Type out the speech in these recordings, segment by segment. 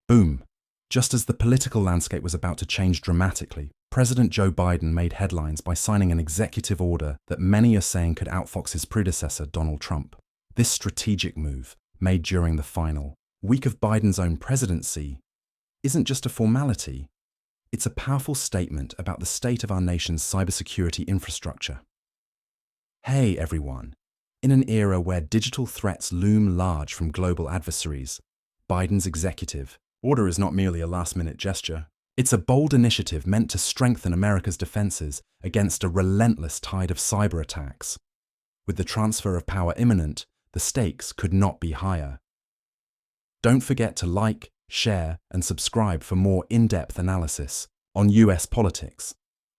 Boom! Just as the political landscape was about to change dramatically, President Joe Biden made headlines by signing an executive order that many are saying could outfox his predecessor, Donald Trump. This strategic move, made during the final week of Biden's own presidency, isn't just a formality. It's a powerful statement about the state of our nation's cybersecurity infrastructure. Hey everyone! In an era where digital threats loom large from global adversaries, Biden's executive order is not merely a last-minute gesture. It's a bold initiative meant to strengthen America's defenses against a relentless tide of cyber attacks. With the transfer of power imminent, the stakes could not be higher. Don't forget to like, share, and subscribe for more in-depth analysis on US politics.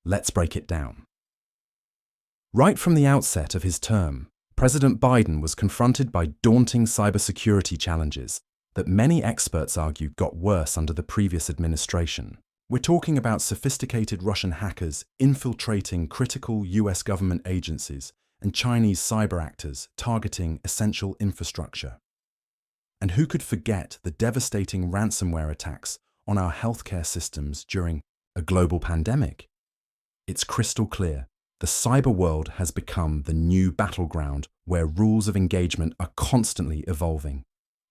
Let's break it down. Right from the outset of his term, President Biden was confronted by daunting cybersecurity challenges that many experts argue got worse under the previous administration. We're talking about sophisticated Russian hackers infiltrating critical US government agencies and Chinese cyber actors targeting essential infrastructure. And who could forget the devastating ransomware attacks on our healthcare systems during a global pandemic? It's crystal clear. The cyber world has become the new battleground where rules of engagement are constantly evolving.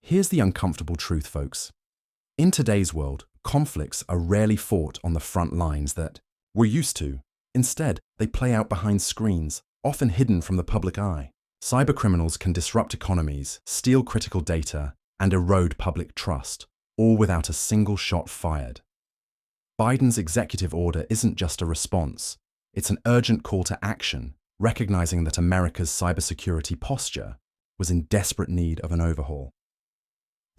Here's the uncomfortable truth, folks. In today's world, conflicts are rarely fought on the front lines that we're used to. Instead, they play out behind screens, often hidden from the public eye. Cybercriminals can disrupt economies, steal critical data, and erode public trust, all without a single shot fired. Biden's executive order isn't just a response. It's an urgent call to action, recognizing that America's cybersecurity posture was in desperate need of an overhaul.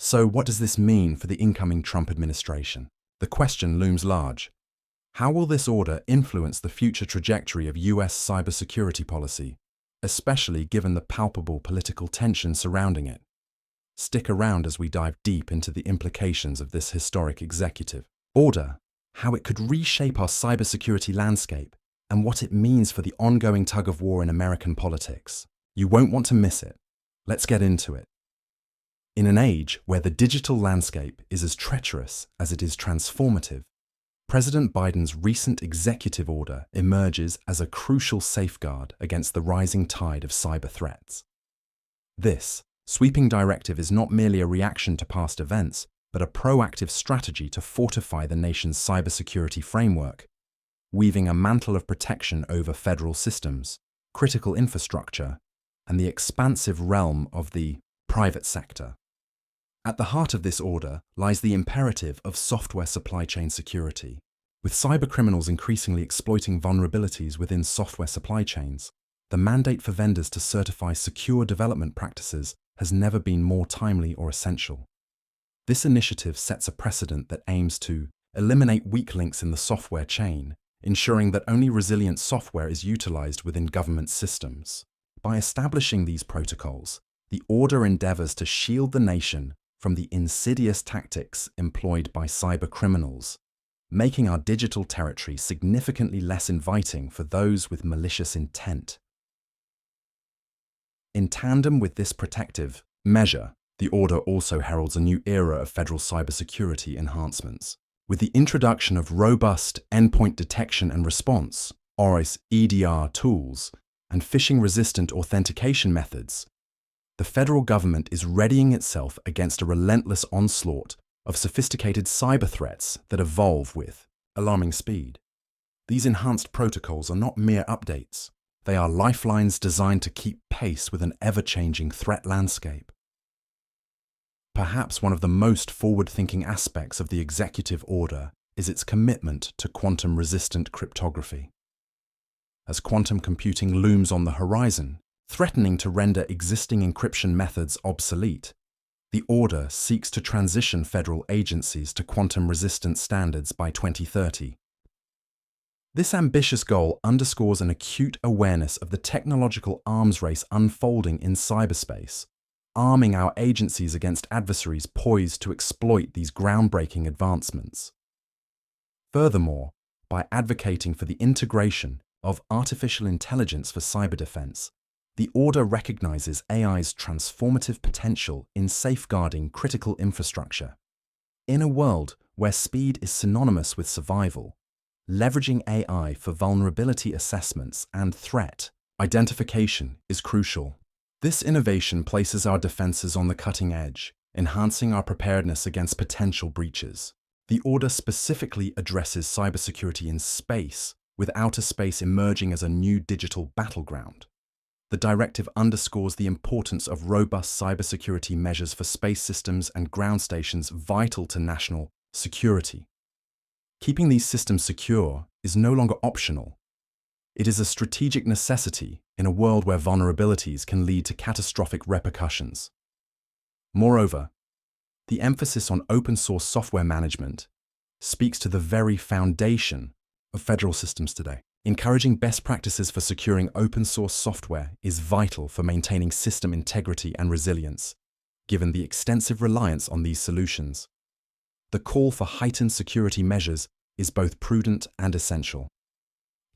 So what does this mean for the incoming Trump administration? The question looms large. How will this order influence the future trajectory of US cybersecurity policy, especially given the palpable political tension surrounding it? Stick around as we dive deep into the implications of this historic executive order, how it could reshape our cybersecurity landscape, and what it means for the ongoing tug-of-war in American politics. You won't want to miss it. Let's get into it. In an age where the digital landscape is as treacherous as it is transformative, President Biden's recent executive order emerges as a crucial safeguard against the rising tide of cyber threats. This sweeping directive is not merely a reaction to past events, but a proactive strategy to fortify the nation's cybersecurity framework, weaving a mantle of protection over federal systems, critical infrastructure, and the expansive realm of the private sector. At the heart of this order lies the imperative of software supply chain security. With cybercriminals increasingly exploiting vulnerabilities within software supply chains, the mandate for vendors to certify secure development practices has never been more timely or essential. This initiative sets a precedent that aims to eliminate weak links in the software chain, ensuring that only resilient software is utilized within government systems. By establishing these protocols, the order endeavors to shield the nation from the insidious tactics employed by cybercriminals, making our digital territory significantly less inviting for those with malicious intent. In tandem with this protective measure, the order also heralds a new era of federal cybersecurity enhancements. With the introduction of robust endpoint detection and response, or EDR tools, and phishing-resistant authentication methods, the federal government is readying itself against a relentless onslaught of sophisticated cyber threats that evolve with alarming speed. These enhanced protocols are not mere updates. They are lifelines designed to keep pace with an ever-changing threat landscape. Perhaps one of the most forward-thinking aspects of the executive order is its commitment to quantum-resistant cryptography. As quantum computing looms on the horizon, threatening to render existing encryption methods obsolete, the order seeks to transition federal agencies to quantum-resistant standards by 2030. This ambitious goal underscores an acute awareness of the technological arms race unfolding in cyberspace, arming our agencies against adversaries poised to exploit these groundbreaking advancements. Furthermore, by advocating for the integration of artificial intelligence for cyber defense, the order recognizes AI's transformative potential in safeguarding critical infrastructure. In a world where speed is synonymous with survival, leveraging AI for vulnerability assessments and threat identification is crucial. This innovation places our defenses on the cutting edge, enhancing our preparedness against potential breaches. The order specifically addresses cybersecurity in space, with outer space emerging as a new digital battleground. The directive underscores the importance of robust cybersecurity measures for space systems and ground stations vital to national security. Keeping these systems secure is no longer optional. It is a strategic necessity in a world where vulnerabilities can lead to catastrophic repercussions. Moreover, the emphasis on open-source software management speaks to the very foundation of federal systems today. Encouraging best practices for securing open-source software is vital for maintaining system integrity and resilience, given the extensive reliance on these solutions. The call for heightened security measures is both prudent and essential.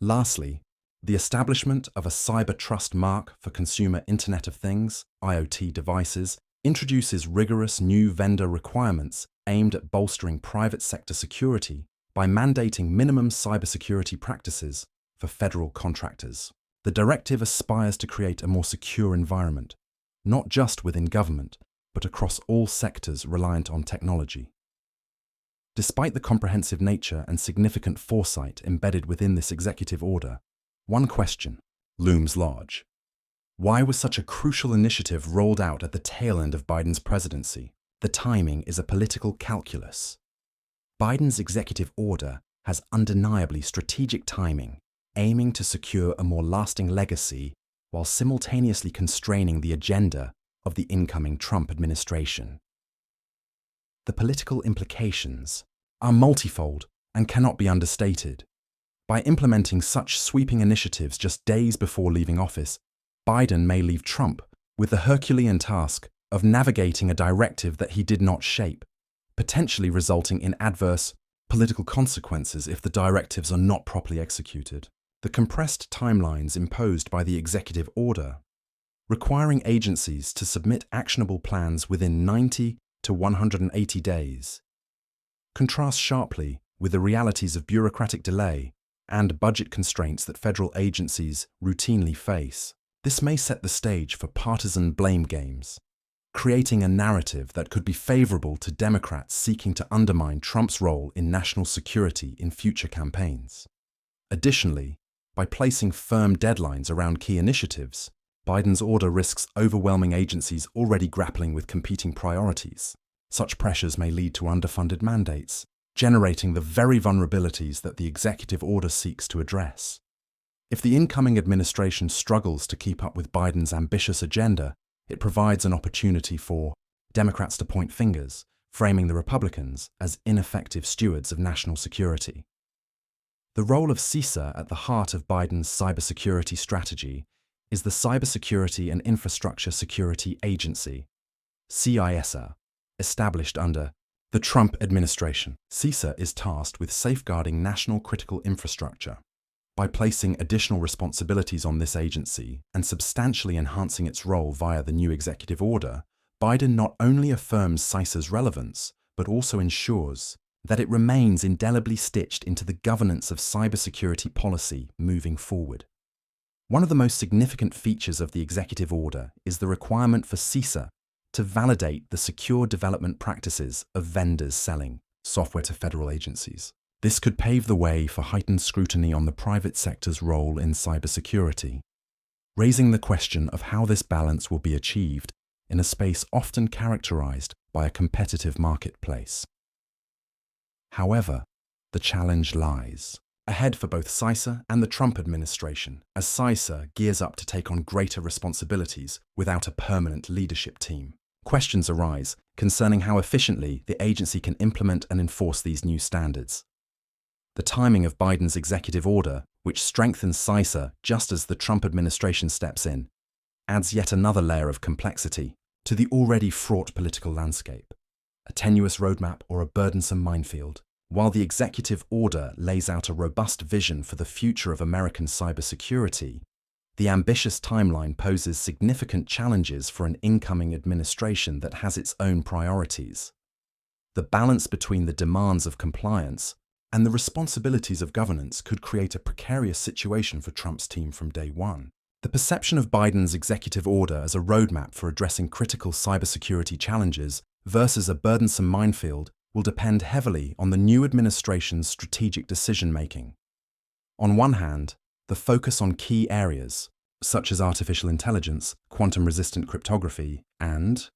Lastly, the establishment of a Cyber Trust Mark for consumer Internet of Things (IoT) devices introduces rigorous new vendor requirements aimed at bolstering private sector security by mandating minimum cybersecurity practices for federal contractors. The directive aspires to create a more secure environment, not just within government, but across all sectors reliant on technology. Despite the comprehensive nature and significant foresight embedded within this executive order, one question looms large. Why was such a crucial initiative rolled out at the tail end of Biden's presidency? The timing is a political calculus. Biden's executive order has undeniably strategic timing, aiming to secure a more lasting legacy while simultaneously constraining the agenda of the incoming Trump administration. The political implications are multifold and cannot be understated. By implementing such sweeping initiatives just days before leaving office, Biden may leave Trump with the Herculean task of navigating a directive that he did not shape, potentially resulting in adverse political consequences if the directives are not properly executed. The compressed timelines imposed by the executive order, requiring agencies to submit actionable plans within 90 to 180 days, contrasts sharply with the realities of bureaucratic delay and budget constraints that federal agencies routinely face. This may set the stage for partisan blame games, creating a narrative that could be favorable to Democrats seeking to undermine Trump's role in national security in future campaigns. Additionally, by placing firm deadlines around key initiatives, Biden's order risks overwhelming agencies already grappling with competing priorities. Such pressures may lead to underfunded mandates, generating the very vulnerabilities that the executive order seeks to address. If the incoming administration struggles to keep up with Biden's ambitious agenda, it provides an opportunity for Democrats to point fingers, framing the Republicans as ineffective stewards of national security. The role of CISA at the heart of Biden's cybersecurity strategy is the Cybersecurity and Infrastructure Security Agency, CISA, established under the Trump administration. CISA is tasked with safeguarding national critical infrastructure. By placing additional responsibilities on this agency and substantially enhancing its role via the new executive order, Biden not only affirms CISA's relevance, but also ensures that it remains indelibly stitched into the governance of cybersecurity policy moving forward. One of the most significant features of the executive order is the requirement for CISA to validate the secure development practices of vendors selling software to federal agencies. This could pave the way for heightened scrutiny on the private sector's role in cybersecurity, raising the question of how this balance will be achieved in a space often characterized by a competitive marketplace. However, the challenge lies ahead for both CISA and the Trump administration, as CISA gears up to take on greater responsibilities without a permanent leadership team. Questions arise concerning how efficiently the agency can implement and enforce these new standards. The timing of Biden's executive order, which strengthens CISA just as the Trump administration steps in, adds yet another layer of complexity to the already fraught political landscape. A tenuous roadmap or a burdensome minefield. While the executive order lays out a robust vision for the future of American cybersecurity, the ambitious timeline poses significant challenges for an incoming administration that has its own priorities. The balance between the demands of compliance and the responsibilities of governance could create a precarious situation for Trump's team from day one. The perception of Biden's executive order as a roadmap for addressing critical cybersecurity challenges versus a burdensome minefield will depend heavily on the new administration's strategic decision-making. On one hand, the focus on key areas, such as artificial intelligence, quantum-resistant cryptography, and